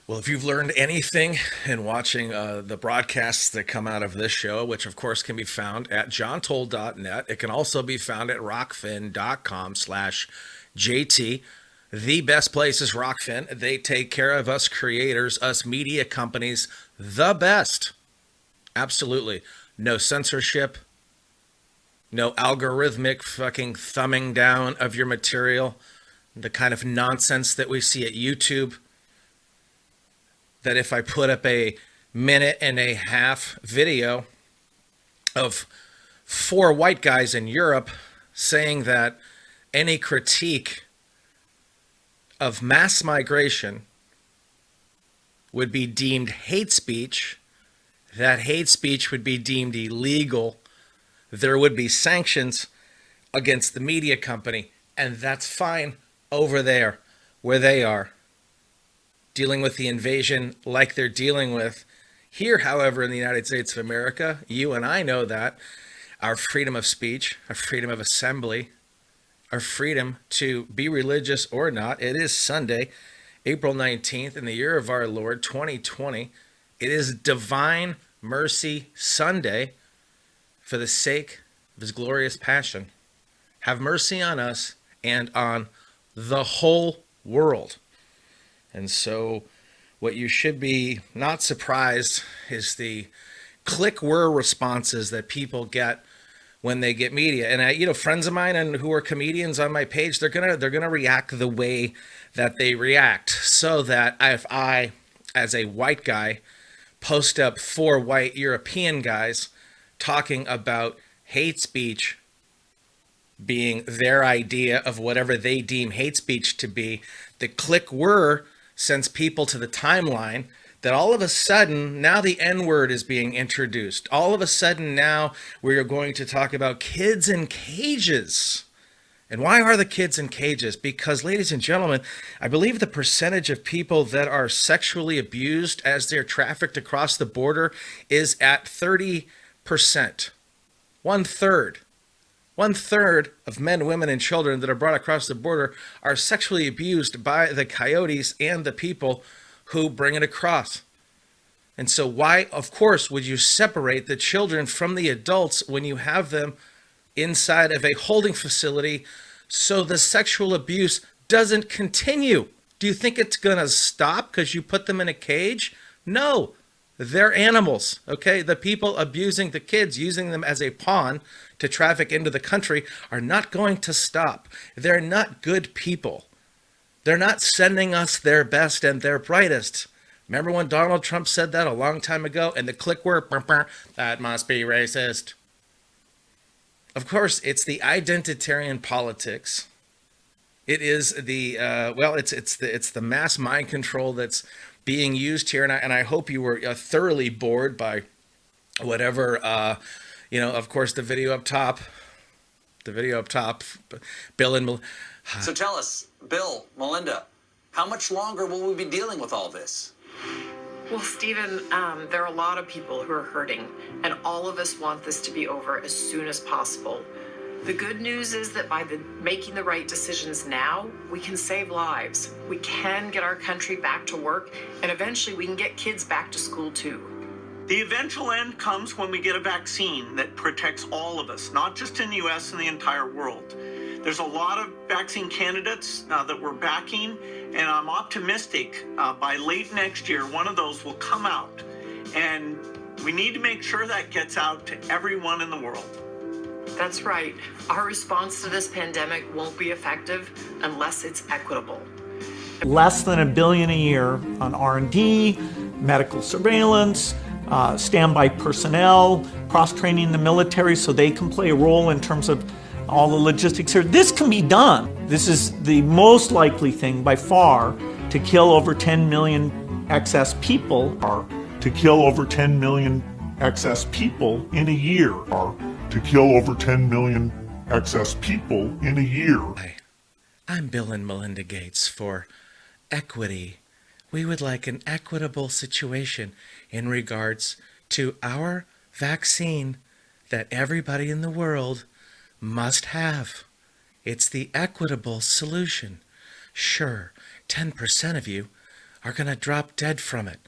Well, if you've learned anything in watching the broadcasts that come out of this show, which of course can be found at johntole.net, it can also be found at rockfin.com/JT. The best place is Rockfin. They take care of us creators, us media companies, the best. Absolutely. No censorship, no algorithmic fucking thumbing down of your material, the kind of nonsense that we see at YouTube. That if I put up a minute and a half video of four white guys in Europe saying that any critique of mass migration would be deemed hate speech, that hate speech would be deemed illegal, there would be sanctions against the media company, and that's fine over there where they are, dealing with the invasion like they're dealing with. Here, however, in the United States of America, you and I know that our freedom of speech, our freedom of assembly, our freedom to be religious or not. It is Sunday, April 19th, in the year of our Lord, 2020. It is Divine Mercy Sunday for the sake of his glorious passion. Have mercy on us and on the whole world. And so what you should be not surprised is the click whir responses that people get when they get media. And friends of mine and who are comedians on my page, they're gonna react the way that they react, so that if I, as a white guy, post up four white European guys talking about hate speech being their idea of whatever they deem hate speech to be, the click whir sends people to the timeline that all of a sudden now the N-word is being introduced. All of a sudden now we are going to talk about kids in cages. And why are the kids in cages? Because, ladies and gentlemen, I believe the percentage of people that are sexually abused as they're trafficked across the border is at 30%. One third. One third of men, women, and children that are brought across the border are sexually abused by the coyotes and the people who bring it across. And so why, of course, would you separate the children from the adults when you have them inside of a holding facility so the sexual abuse doesn't continue? Do you think it's going to stop because you put them in a cage? No, they're animals, okay? The people abusing the kids, using them as a pawn to traffic into the country, are not going to stop. They're not good people. They're not sending us their best and their brightest. Remember when Donald Trump said that a long time ago? And the click word, that must be racist. Of course, it's the identitarian politics. It is the it's the mass mind control that's being used here, and I hope you were thoroughly bored by whatever of course the video up top, Bill and So tell us, Bill, Melinda, how much longer will we be dealing with all this? Well, Stephen, there are a lot of people who are hurting, and all of us want this to be over as soon as possible. The good news is that by making the right decisions now, we can save lives. We can get our country back to work, and eventually we can get kids back to school too. The eventual end comes when we get a vaccine that protects all of us, not just in the U.S. and the entire world. There's a lot of vaccine candidates that we're backing, and I'm optimistic by late next year, one of those will come out. And we need to make sure that gets out to everyone in the world. That's right. Our response to this pandemic won't be effective unless it's equitable. Less than $1 billion a year on R&D, medical surveillance, standby personnel, cross-training the military so they can play a role in terms of all the logistics here. This can be done. This is the most likely thing by far to kill over 10 million excess people. Or to kill over 10 million excess people in a year. Or to kill over 10 million excess people in a year. Hi, I'm Bill and Melinda Gates for Equity. We would like an equitable situation in regards to our vaccine that everybody in the world must have. It's the equitable solution. Sure, 10% of you are going to drop dead from it.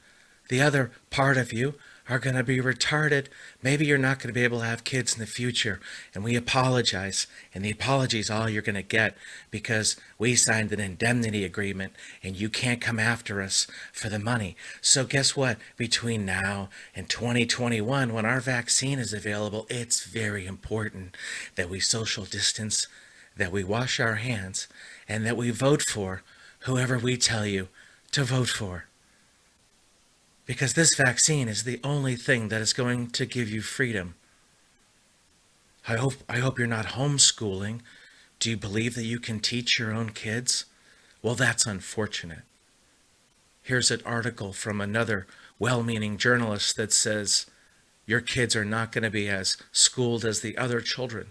The other part of you are going to be retarded. Maybe you're not going to be able to have kids in the future. And we apologize. And the apology is all you're going to get because we signed an indemnity agreement and you can't come after us for the money. So guess what? Between now and 2021, when our vaccine is available, it's very important that we social distance, that we wash our hands, and that we vote for whoever we tell you to vote for. Because this vaccine is the only thing that is going to give you freedom. I hope you're not homeschooling. Do you believe that you can teach your own kids? Well, that's unfortunate. Here's an article from another well-meaning journalist that says your kids are not going to be as schooled as the other children.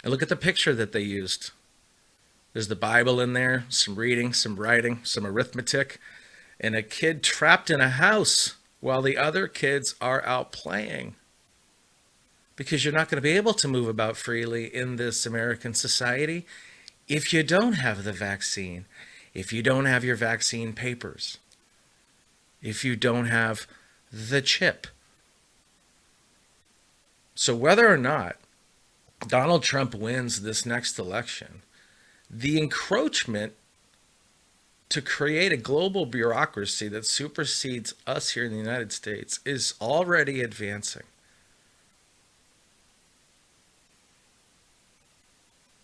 And look at the picture that they used. There's the Bible in there, some reading, some writing, some arithmetic, and a kid trapped in a house while the other kids are out playing. Because you're not going to be able to move about freely in this American society if you don't have the vaccine, if you don't have your vaccine papers, if you don't have the chip. So whether or not Donald Trump wins this next election, the encroachment to create a global bureaucracy that supersedes us here in the United States is already advancing.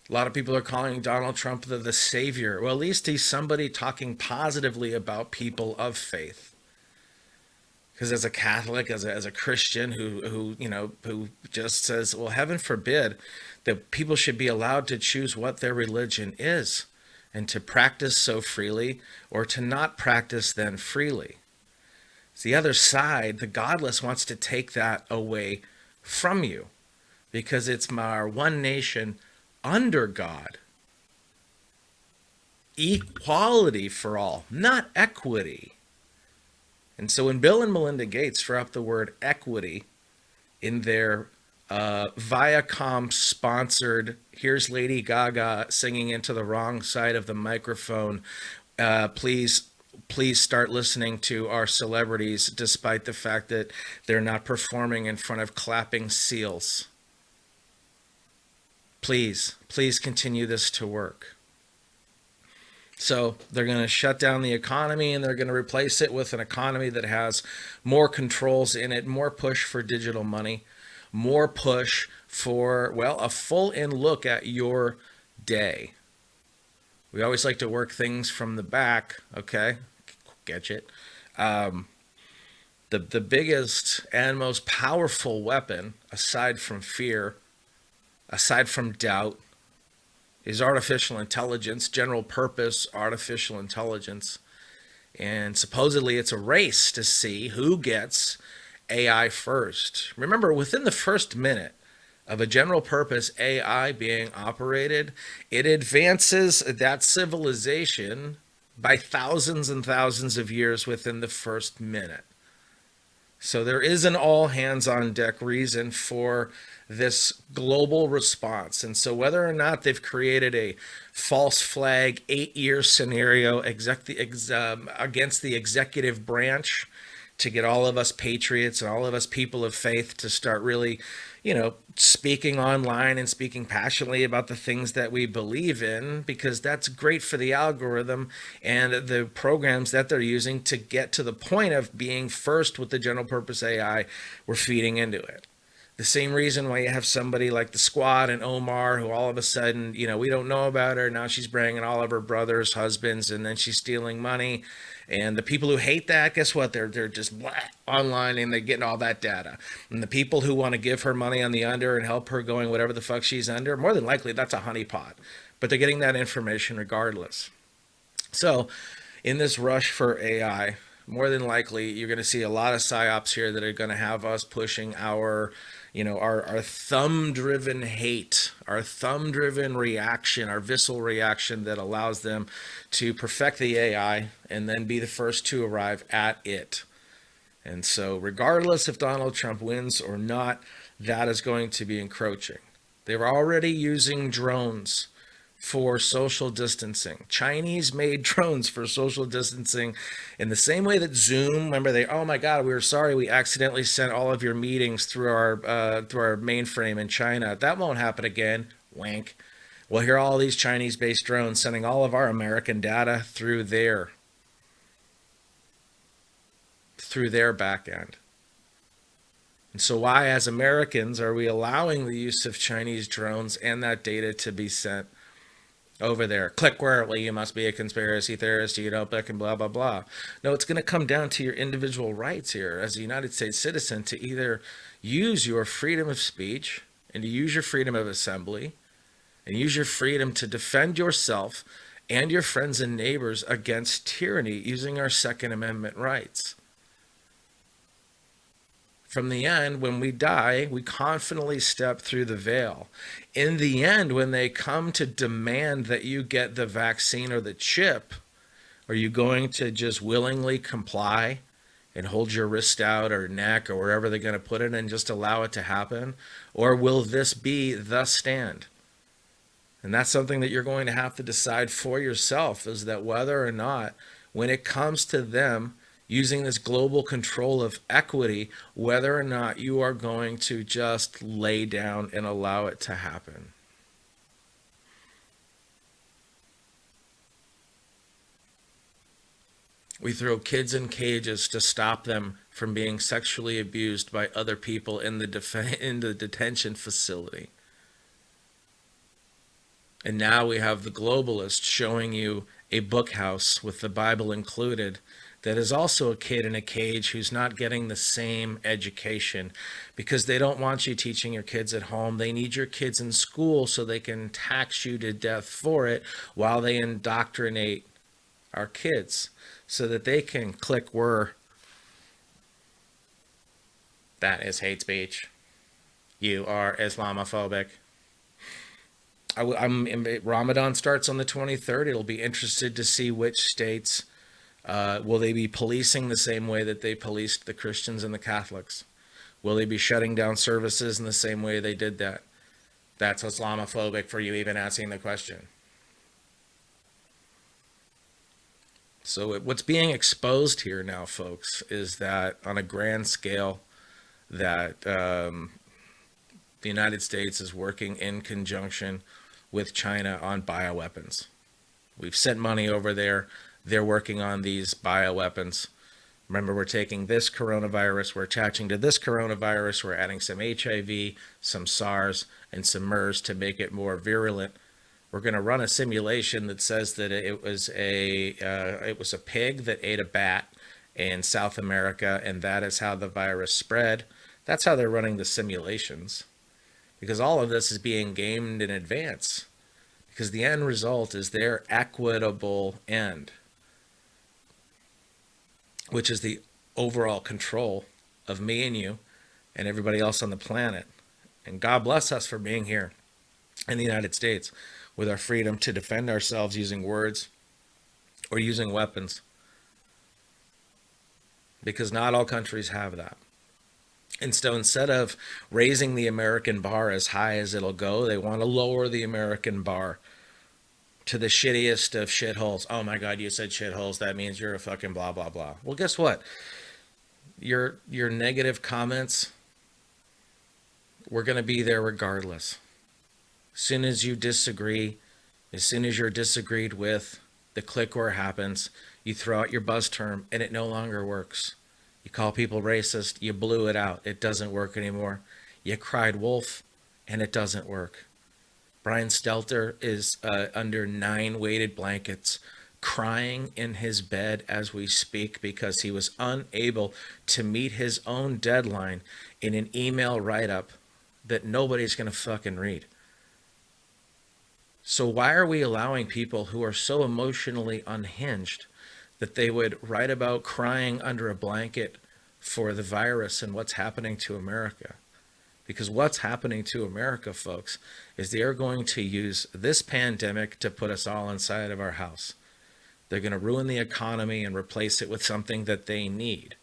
A lot of people are calling Donald Trump the savior. Well, at least he's somebody talking positively about people of faith. Because as a Catholic, as a Christian who just says, well, heaven forbid that people should be allowed to choose what their religion is and to practice so freely or to not practice then freely. It's the other side, the godless, wants to take that away from you because it's our one nation under God. Equality for all, not equity. And so when Bill and Melinda Gates throw up the word equity in their Viacom sponsored, here's Lady Gaga singing into the wrong side of the microphone, please start listening to our celebrities despite the fact that they're not performing in front of clapping seals. Please continue this to work. So they're going to shut down the economy and they're going to replace it with an economy that has more controls in it, more push for digital money, more push for, well, a full-in look at your day. We always like to work things from the back, okay? Get it? The biggest and most powerful weapon, aside from fear, aside from doubt, is artificial intelligence, general purpose artificial intelligence. And supposedly it's a race to see who gets AI first. Remember, within the first minute of a general purpose AI being operated, it advances that civilization by thousands and thousands of years within the first minute. So there is an all hands on deck reason for this global response. And so whether or not they've created a false flag 8-year scenario against the executive branch to get all of us patriots and all of us people of faith to start really, speaking online and speaking passionately about the things that we believe in, because that's great for the algorithm and the programs that they're using to get to the point of being first with the general purpose AI we're feeding into it. The same reason why you have somebody like the Squad and Omar, who all of a sudden, we don't know about her. Now she's bringing all of her brothers' husbands, and then she's stealing money. And the people who hate that, guess what? They're just online and they're getting all that data. And the people who want to give her money on the under and help her going whatever the fuck she's under, more than likely that's a honeypot. But they're getting that information regardless. So in this rush for AI, more than likely you're going to see a lot of psyops here that are going to have us pushing our thumb-driven hate, our thumb-driven reaction, our visceral reaction that allows them to perfect the AI and then be the first to arrive at it. And so regardless if Donald Trump wins or not, that is going to be encroaching. They're already using drones for social distancing. Chinese made drones for social distancing in the same way that Zoom, remember oh my God, we were sorry we accidentally sent all of your meetings through our mainframe in China. That won't happen again. Wink. Well, here are all these Chinese-based drones sending all of our American data through their back end. And so why, as Americans, are we allowing the use of Chinese drones and that data to be sent over there? Click where, well, you must be a conspiracy theorist, you don't book and blah, blah, blah. No, it's going to come down to your individual rights here as a United States citizen to either use your freedom of speech and to use your freedom of assembly and use your freedom to defend yourself and your friends and neighbors against tyranny using our Second Amendment rights. From the end, when we die, we confidently step through the veil. In the end, when they come to demand that you get the vaccine or the chip, are you going to just willingly comply and hold your wrist out or neck or wherever they're going to put it and just allow it to happen? Or will this be the stand? And that's something that you're going to have to decide for yourself, is that whether or not, when it comes to them using this global control of equity, whether or not you are going to just lay down and allow it to happen. We throw kids in cages to stop them from being sexually abused by other people in the detention facility. And now we have the globalists showing you a book house with the Bible included that is also a kid in a cage who's not getting the same education because they don't want you teaching your kids at home. They need your kids in school so they can tax you to death for it while they indoctrinate our kids so that they can click where that is hate speech. You are Islamophobic. Ramadan starts on the 23rd. It'll be interested to see which states will they be policing the same way that they policed the Christians and the Catholics? Will they be shutting down services in the same way they did that? That's Islamophobic for you even asking the question. So what's being exposed here now, folks, is that on a grand scale that the United States is working in conjunction with China on bioweapons. We've sent money over there. They're working on these bioweapons. Remember, we're taking this coronavirus, we're attaching to this coronavirus, we're adding some HIV, some SARS, and some MERS to make it more virulent. We're going to run a simulation that says that it was a pig that ate a bat in South America, and that is how the virus spread. That's how they're running the simulations, because all of this is being gamed in advance, because the end result is their equitable end, which is the overall control of me and you and everybody else on the planet. And God bless us for being here in the United States with our freedom to defend ourselves using words or using weapons, because not all countries have that. And so instead of raising the American bar as high as it'll go, they want to lower the American bar to the shittiest of shitholes. Oh my God, you said shitholes. That means you're a fucking blah, blah, blah. Well, guess what? Your negative comments, we're going to be there regardless. As soon as you disagree, as soon as you're disagreed with, the click where happens, you throw out your buzz term and it no longer works. You call people racist, you blew it out. It doesn't work anymore. You cried wolf and it doesn't work. Brian Stelter is under 9 weighted blankets, crying in his bed as we speak because he was unable to meet his own deadline in an email write-up that nobody's going to fucking read. So why are we allowing people who are so emotionally unhinged that they would write about crying under a blanket for the virus and what's happening to America? Because what's happening to America, folks, is they are going to use this pandemic to put us all inside of our house. They're going to ruin the economy and replace it with something that they need.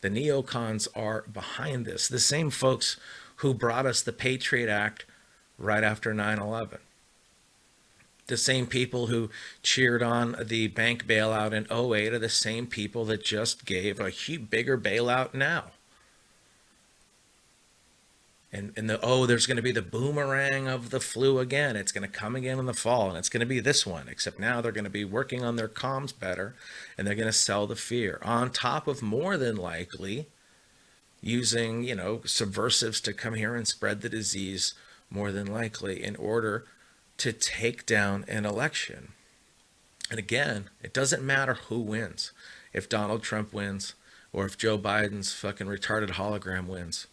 The neocons are behind this. The same folks who brought us the Patriot Act right after 9/11. The same people who cheered on the bank bailout in '08 are the same people that just gave a bigger bailout now. And there's going to be the boomerang of the flu again. It's going to come again in the fall, and it's going to be this one, except now they're going to be working on their comms better, and they're going to sell the fear on top of more than likely using, subversives to come here and spread the disease more than likely in order to take down an election. And again, it doesn't matter who wins. If Donald Trump wins or if Joe Biden's fucking retarded hologram wins,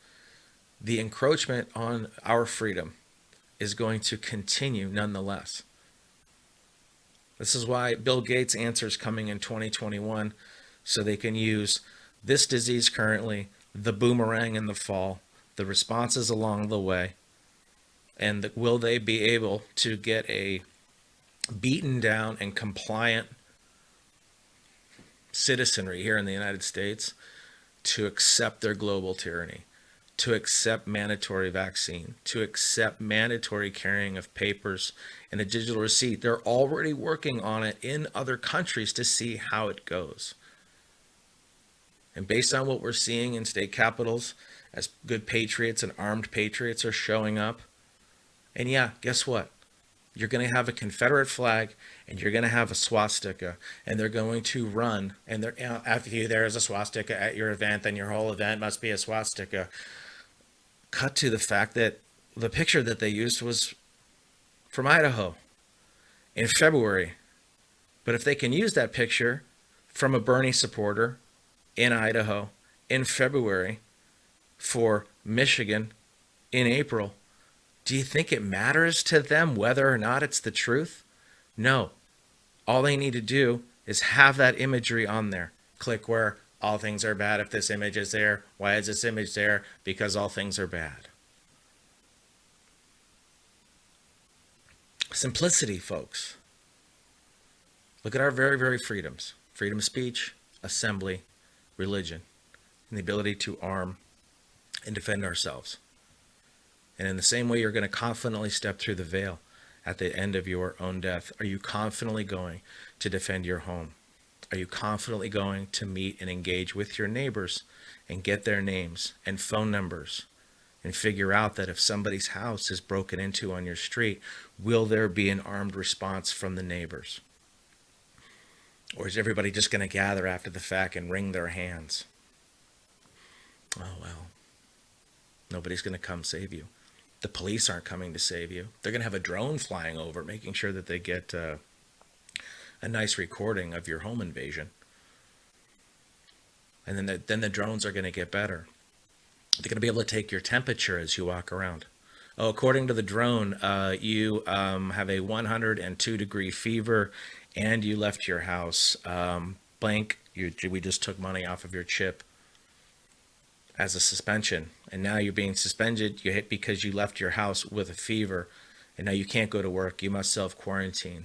the encroachment on our freedom is going to continue nonetheless. This is why Bill Gates' answer is coming in 2021, so they can use this disease currently, the boomerang in the fall, the responses along the way, and will they be able to get a beaten down and compliant citizenry here in the United States to accept their global tyranny, to accept mandatory vaccine, to accept mandatory carrying of papers and a digital receipt. They're already working on it in other countries to see how it goes. And based on what we're seeing in state capitals, as good patriots and armed patriots are showing up, and yeah, guess what? You're going to have a Confederate flag and you're going to have a swastika, and they're going to run. And after there is a swastika at your event, then your whole event must be a swastika. Cut to the fact that the picture that they used was from Idaho in February. But if they can use that picture from a Bernie supporter in Idaho in February for Michigan in April, do you think it matters to them whether or not it's the truth? No. All they need to do is have that imagery on there. Click where all things are bad if this image is there. Why is this image there? Because all things are bad. Simplicity, folks. Look at our very, very freedoms. Freedom of speech, assembly, religion, and the ability to arm and defend ourselves. And in the same way you're going to confidently step through the veil at the end of your own death, are you confidently going to defend your home? Are you confidently going to meet and engage with your neighbors and get their names and phone numbers and figure out that if somebody's house is broken into on your street, will there be an armed response from the neighbors? Or is everybody just going to gather after the fact and wring their hands? Oh, well, nobody's going to come save you. The police aren't coming to save you. They're going to have a drone flying over, making sure that they get a nice recording of your home invasion. And then the drones are going to get better. They're going to be able to take your temperature as you walk around. Oh, according to the drone, you have a 102-degree fever, and you left your house blank. We just took money off of your chip as a suspension, and now you're being suspended because you left your house with a fever, and now you can't go to work. You must self-quarantine.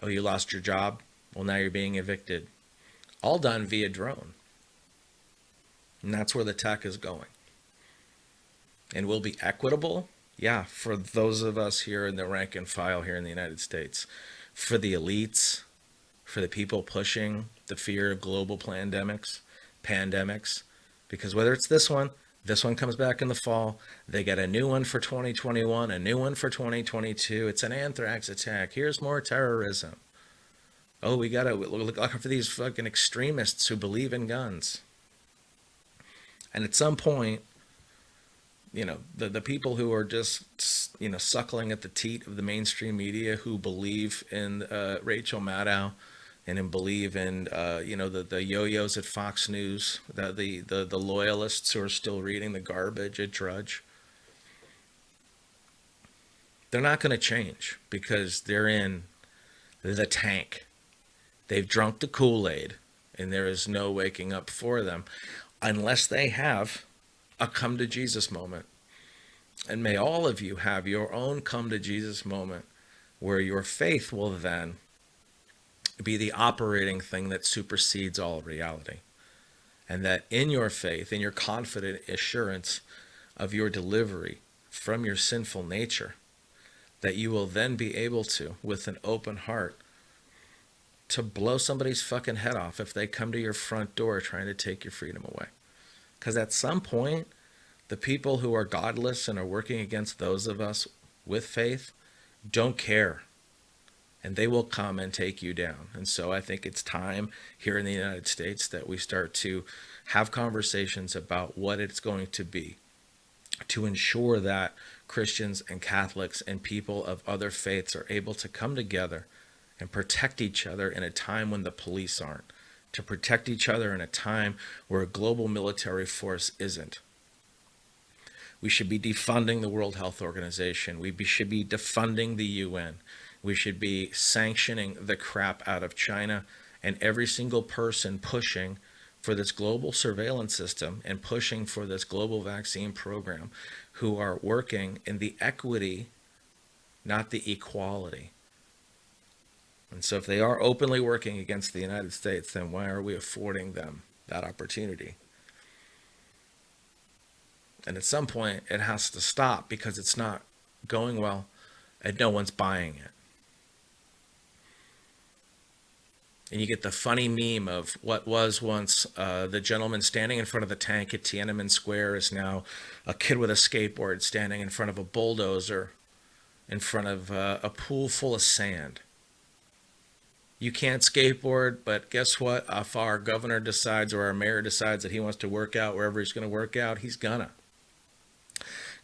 Oh, you lost your job? Well, now you're being evicted. All done via drone. And that's where the tech is going. And will be equitable? Yeah, for those of us here in the rank and file here in the United States. For the elites, for the people pushing the fear of global pandemics, because whether it's this one comes back in the fall, they get a new one for 2021, a new one for 2022. It's an anthrax attack. Here's more terrorism. Oh, we got to look out for these fucking extremists who believe in guns. And at some point, the people who are just, suckling at the teat of the mainstream media, who believe in Rachel Maddow and believe in, the yo-yos at Fox News, the loyalists who are still reading the garbage at Drudge, they're not going to change because they're in the tank. They've drunk the Kool-Aid, and there is no waking up for them unless they have a come to Jesus moment. And may all of you have your own come to Jesus moment where your faith will then be the operating thing that supersedes all reality. And that in your faith, in your confident assurance of your delivery from your sinful nature, that you will then be able to, with an open heart, to blow somebody's fucking head off if they come to your front door trying to take your freedom away. Because at some point, the people who are godless and are working against those of us with faith don't care. And they will come and take you down. And so I think it's time here in the United States that we start to have conversations about what it's going to be to ensure that Christians and Catholics and people of other faiths are able to come together and protect each other in a time when the police aren't, to protect each other in a time where a global military force isn't. We should be defunding the World Health Organization. We should be defunding the UN. We should be sanctioning the crap out of China and every single person pushing for this global surveillance system and pushing for this global vaccine program, who are working in the equity, not the equality. And so if they are openly working against the United States, then why are we affording them that opportunity? And at some point, it has to stop because it's not going well and no one's buying it. And you get the funny meme of what was once the gentleman standing in front of the tank at Tiananmen Square is now a kid with a skateboard standing in front of a bulldozer in front of a pool full of sand. You can't skateboard, but guess what? If our governor decides or our mayor decides that he wants to work out wherever he's going to work out, he's gonna.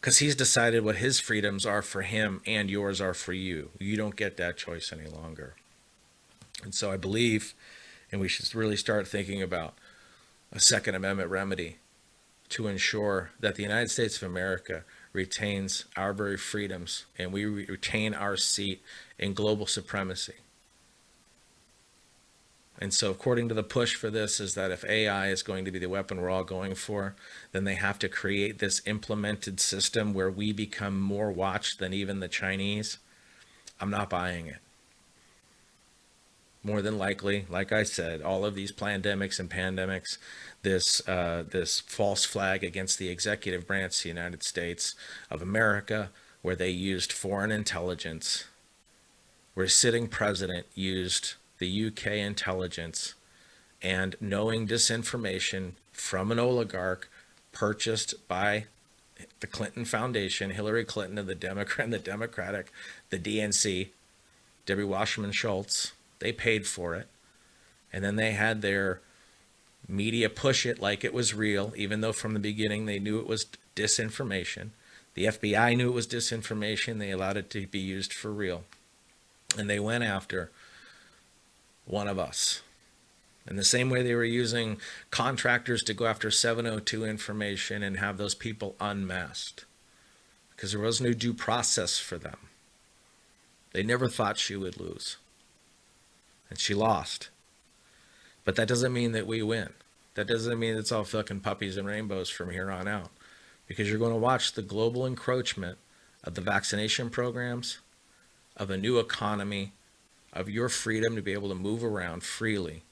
Because he's decided what his freedoms are for him and yours are for you. You don't get that choice any longer. And so I believe, and we should really start thinking about a Second Amendment remedy to ensure that the United States of America retains our very freedoms and we retain our seat in global supremacy. And so according to the push for this is that if AI is going to be the weapon we're all going for, then they have to create this implemented system where we become more watched than even the Chinese. I'm not buying it. More than likely, like I said, all of these pandemics and pandemics, this false flag against the executive branch of the United States of America, where they used foreign intelligence, where a sitting president used the UK intelligence and knowing disinformation from an oligarch purchased by the Clinton Foundation, Hillary Clinton and the Democratic, the DNC, Debbie Wasserman Schultz. They paid for it. And then they had their media push it like it was real, even though from the beginning they knew it was disinformation. The FBI knew it was disinformation. They allowed it to be used for real. And they went after one of us. In the same way they were using contractors to go after 702 information and have those people unmasked. Because there was no due process for them. They never thought she would lose. And she lost. But that doesn't mean that we win. That doesn't mean it's all fucking puppies and rainbows from here on out. Because you're going to watch the global encroachment of the vaccination programs, of a new economy, of your freedom to be able to move around freely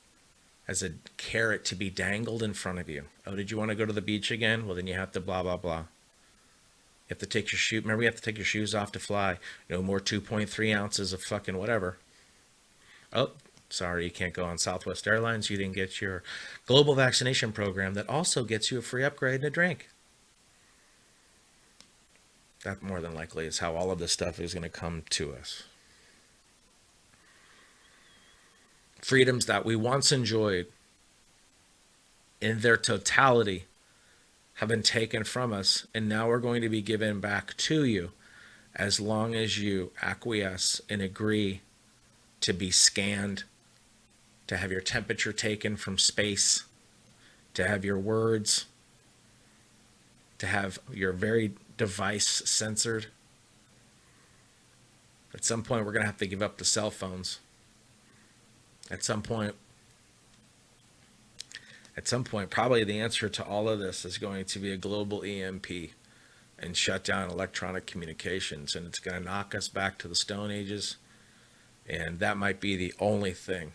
as a carrot to be dangled in front of you. Oh, did you want to go to the beach again? Well, then you have to blah, blah, blah. You have to take your shoe. Remember, you have to take your shoes off to fly. No more 2.3 ounces of fucking whatever. Oh, sorry, you can't go on Southwest Airlines. You didn't get your global vaccination program that also gets you a free upgrade and a drink. That more than likely is how all of this stuff is going to come to us. Freedoms that we once enjoyed in their totality have been taken from us, and now we're going to be given back to you as long as you acquiesce and agree to be scanned, to have your temperature taken from space, to have your words, to have your very device censored. At some point, we're going to have to give up the cell phones. At some point, probably the answer to all of this is going to be a global EMP and shut down electronic communications. And it's going to knock us back to the Stone Ages. And that might be the only thing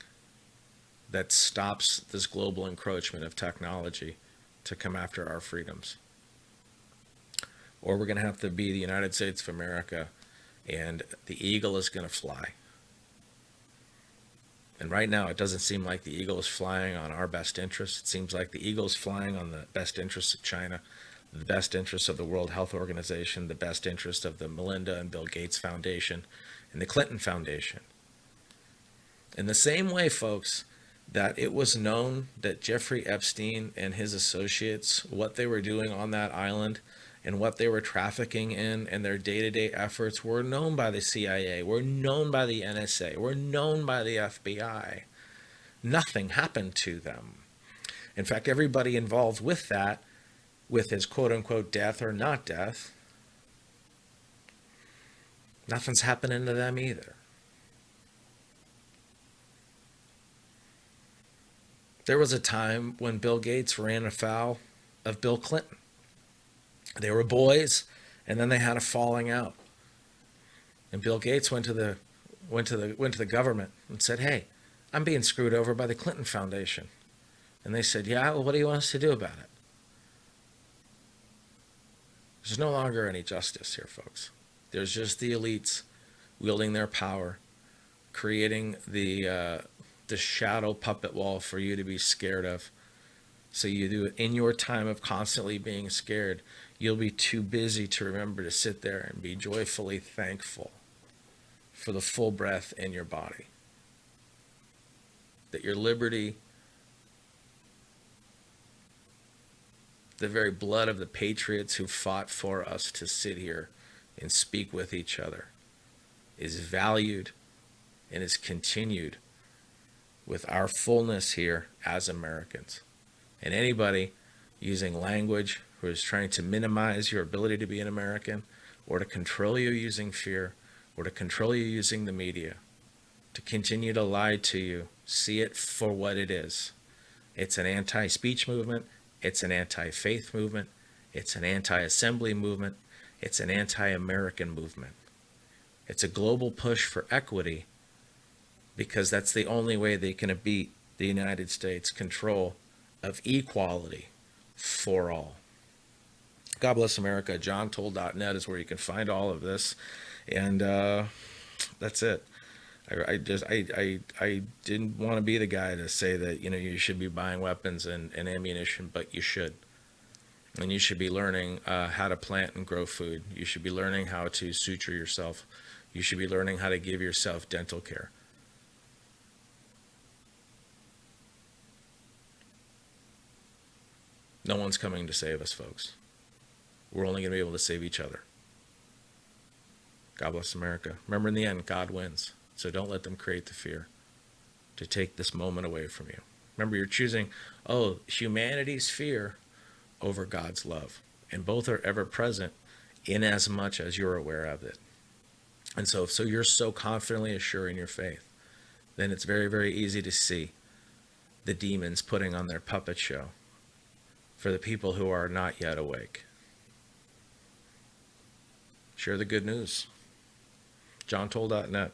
that stops this global encroachment of technology to come after our freedoms. Or we're going to have to be the United States of America and the eagle is going to fly. And right now, it doesn't seem like the eagle is flying on our best interests. It seems like the eagle is flying on the best interests of China, the best interests of the World Health Organization, the best interest of the Melinda and Bill Gates Foundation, and the Clinton Foundation. In the same way, folks, that it was known that Jeffrey Epstein and his associates, what they were doing on that island and what they were trafficking in and their day-to-day efforts were known by the CIA, were known by the NSA, were known by the FBI. Nothing happened to them. In fact, everybody involved with that, with his quote-unquote death or not death, nothing's happening to them either. There was a time when Bill Gates ran afoul of Bill Clinton. They were boys, and then they had a falling out. And Bill Gates went to the government and said, "Hey, I'm being screwed over by the Clinton Foundation." And they said, "Yeah, well, what do you want us to do about it?" There's no longer any justice here, folks. There's just the elites wielding their power, creating the shadow puppet wall for you to be scared of. So you do it in your time of constantly being scared. You'll be too busy to remember to sit there and be joyfully thankful for the full breath in your body. That your liberty, the very blood of the patriots who fought for us to sit here and speak with each other, is valued and is continued with our fullness here as Americans. And anybody using language who is trying to minimize your ability to be an American, or to control you using fear, or to control you using the media, to continue to lie to you, see it for what it is. It's an anti-speech movement. It's an anti-faith movement. It's an anti-assembly movement. It's an anti-American movement. It's a global push for equity, because that's the only way they can beat the United States' control of equality for all. God bless America. JohnTole.net is where you can find all of this. And that's it. I didn't want to be the guy to say that, you should be buying weapons and ammunition, but you should. And you should be learning how to plant and grow food. You should be learning how to suture yourself. You should be learning how to give yourself dental care. No one's coming to save us, folks. We're only going to be able to save each other. God bless America. Remember, in the end, God wins. So don't let them create the fear to take this moment away from you. Remember, you're choosing, humanity's fear over God's love. And both are ever present in as much as you're aware of it. And so you're so confidently assured in your faith, then it's very, very easy to see the demons putting on their puppet show for the people who are not yet awake. Share the good news. JohnTole.net.